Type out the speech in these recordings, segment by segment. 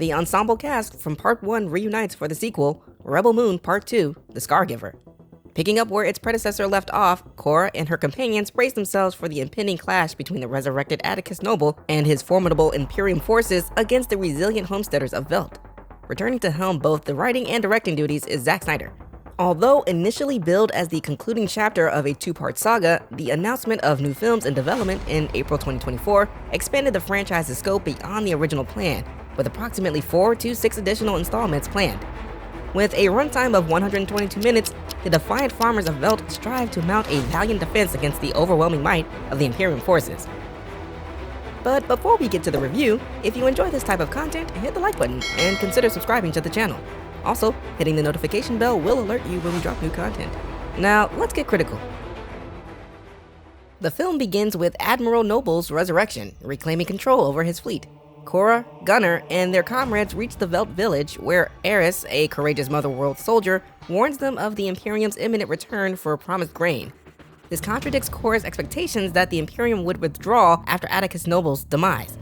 The ensemble cast from Part 1 reunites for the sequel, Rebel Moon Part 2, The Scargiver. Picking up where its predecessor left off, Korra and her companions brace themselves for the impending clash between the resurrected Atticus Noble and his formidable Imperium forces against the resilient homesteaders of Veld. Returning to helm both the writing and directing duties is Zack Snyder. Although initially billed as the concluding chapter of a two-part saga, the announcement of new films in development in April 2024 expanded the franchise's scope beyond the original plan, with approximately 4 to 6 additional installments planned. With a runtime of 122 minutes, the defiant farmers of Veld strive to mount a valiant defense against the overwhelming might of the Imperium forces. But before we get to the review, if you enjoy this type of content, hit the like button and consider subscribing to the channel. Also, hitting the notification bell will alert you when we drop new content. Now, let's get critical. The film begins with Admiral Noble's resurrection, reclaiming control over his fleet. Korra, Gunner, and their comrades reach the Veld village, where Eris, a courageous Motherworld soldier, warns them of the Imperium's imminent return for promised grain. This contradicts Korra's expectations that the Imperium would withdraw after Atticus Noble's demise.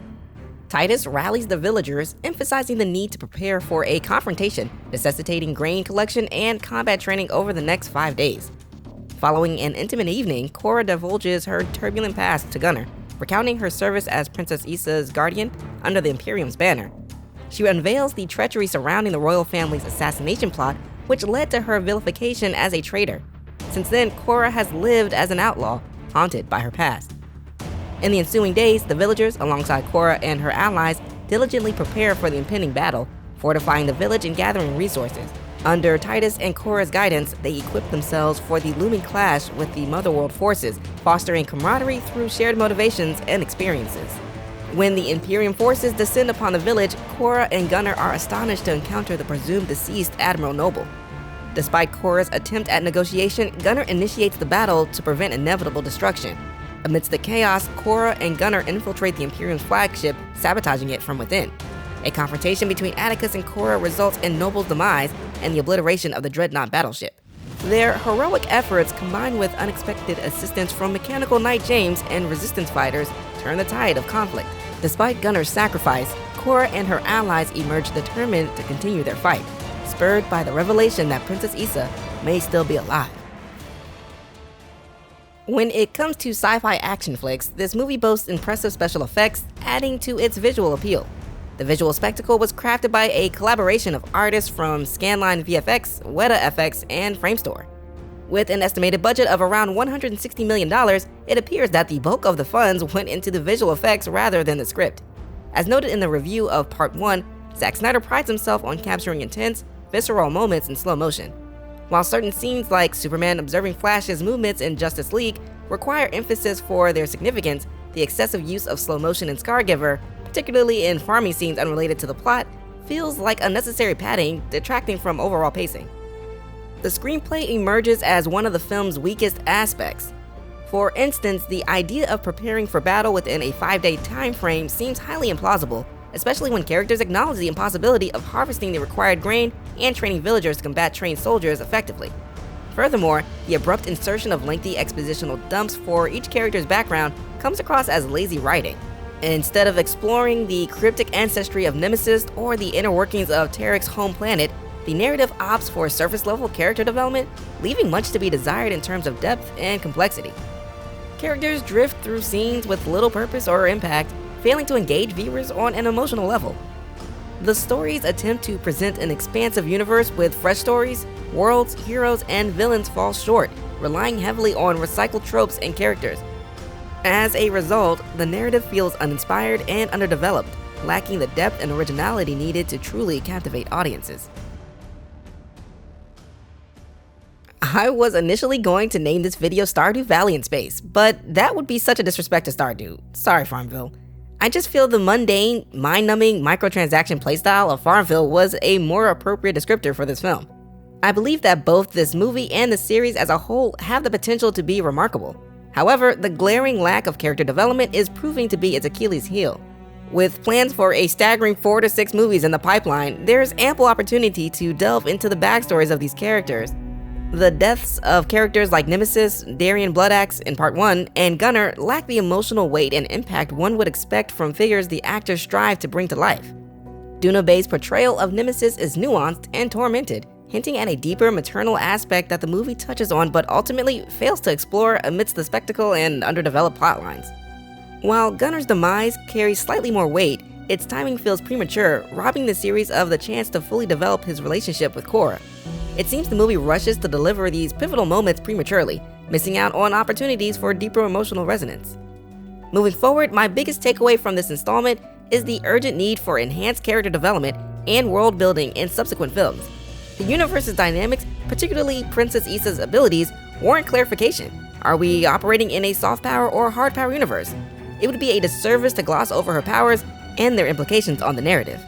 Titus rallies the villagers, emphasizing the need to prepare for a confrontation, necessitating grain collection and combat training over the next 5 days. Following an intimate evening, Korra divulges her turbulent past to Gunner, recounting her service as Princess Issa's guardian under the Imperium's banner. She unveils the treachery surrounding the royal family's assassination plot, which led to her vilification as a traitor. Since then, Korra has lived as an outlaw, haunted by her past. In the ensuing days, the villagers, alongside Korra and her allies, diligently prepare for the impending battle, fortifying the village and gathering resources. Under Titus and Korra's guidance, they equip themselves for the looming clash with the Motherworld forces, fostering camaraderie through shared motivations and experiences. When the Imperium forces descend upon the village, Korra and Gunner are astonished to encounter the presumed deceased Admiral Noble. Despite Korra's attempt at negotiation, Gunner initiates the battle to prevent inevitable destruction. Amidst the chaos, Korra and Gunner infiltrate the Imperium's flagship, sabotaging it from within. A confrontation between Atticus and Korra results in Noble's demise and the obliteration of the Dreadnought battleship. Their heroic efforts, combined with unexpected assistance from Mechanical Knight James and Resistance fighters, turn the tide of conflict. Despite Gunner's sacrifice, Korra and her allies emerge determined to continue their fight, spurred by the revelation that Princess Issa may still be alive. When it comes to sci-fi action flicks, this movie boasts impressive special effects, adding to its visual appeal. The visual spectacle was crafted by a collaboration of artists from Scanline VFX, Weta FX, and Framestore. With an estimated budget of around $160 million, it appears that the bulk of the funds went into the visual effects rather than the script. As noted in the review of Part 1, Zack Snyder prides himself on capturing intense, visceral moments in slow motion. While certain scenes like Superman observing Flash's movements in Justice League require emphasis for their significance, the excessive use of slow motion in Scargiver, particularly in farming scenes unrelated to the plot, feels like unnecessary padding, detracting from overall pacing. The screenplay emerges as one of the film's weakest aspects. For instance, the idea of preparing for battle within a 5-day time frame seems highly implausible, especially when characters acknowledge the impossibility of harvesting the required grain and training villagers to combat trained soldiers effectively. Furthermore, the abrupt insertion of lengthy expositional dumps for each character's background comes across as lazy writing. Instead of exploring the cryptic ancestry of Nemesis or the inner workings of Tarek's home planet, the narrative opts for surface-level character development, leaving much to be desired in terms of depth and complexity. Characters drift through scenes with little purpose or impact, failing to engage viewers on an emotional level. The story's attempt to present an expansive universe with fresh stories, worlds, heroes, and villains falls short, relying heavily on recycled tropes and characters. As a result, the narrative feels uninspired and underdeveloped, lacking the depth and originality needed to truly captivate audiences. I was initially going to name this video Stardew Valley in Space, but that would be such a disrespect to Stardew. Sorry, Farmville. I just feel the mundane, mind-numbing microtransaction playstyle of Farmville was a more appropriate descriptor for this film. I believe that both this movie and the series as a whole have the potential to be remarkable. However, the glaring lack of character development is proving to be its Achilles heel. With plans for a staggering 4 to 6 movies in the pipeline, there's ample opportunity to delve into the backstories of these characters. The deaths of characters like Nemesis, Darien Bloodaxe in Part 1, and Gunner lack the emotional weight and impact one would expect from figures the actors strive to bring to life. Duna-Bay's portrayal of Nemesis is nuanced and tormented, hinting at a deeper maternal aspect that the movie touches on but ultimately fails to explore amidst the spectacle and underdeveloped plotlines. While Gunner's demise carries slightly more weight, its timing feels premature, robbing the series of the chance to fully develop his relationship with Cora. It seems the movie rushes to deliver these pivotal moments prematurely, missing out on opportunities for deeper emotional resonance. Moving forward, my biggest takeaway from this installment is the urgent need for enhanced character development and world building in subsequent films. The universe's dynamics, particularly Princess Issa's abilities, warrant clarification. Are we operating in a soft power or hard power universe? It would be a disservice to gloss over her powers and their implications on the narrative.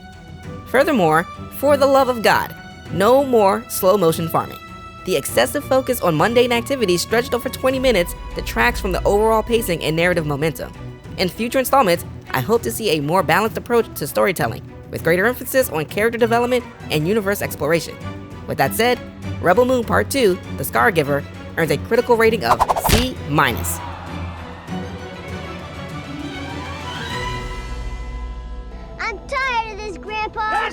Furthermore, for the love of God, no more slow motion farming. The excessive focus on mundane activities stretched over 20 minutes detracts from the overall pacing and narrative momentum. In future installments, I hope to see a more balanced approach to storytelling, with greater emphasis on character development and universe exploration. With that said, Rebel Moon Part 2, The Scargiver, earns a critical rating of C-. I'm tired of this, Grandpa!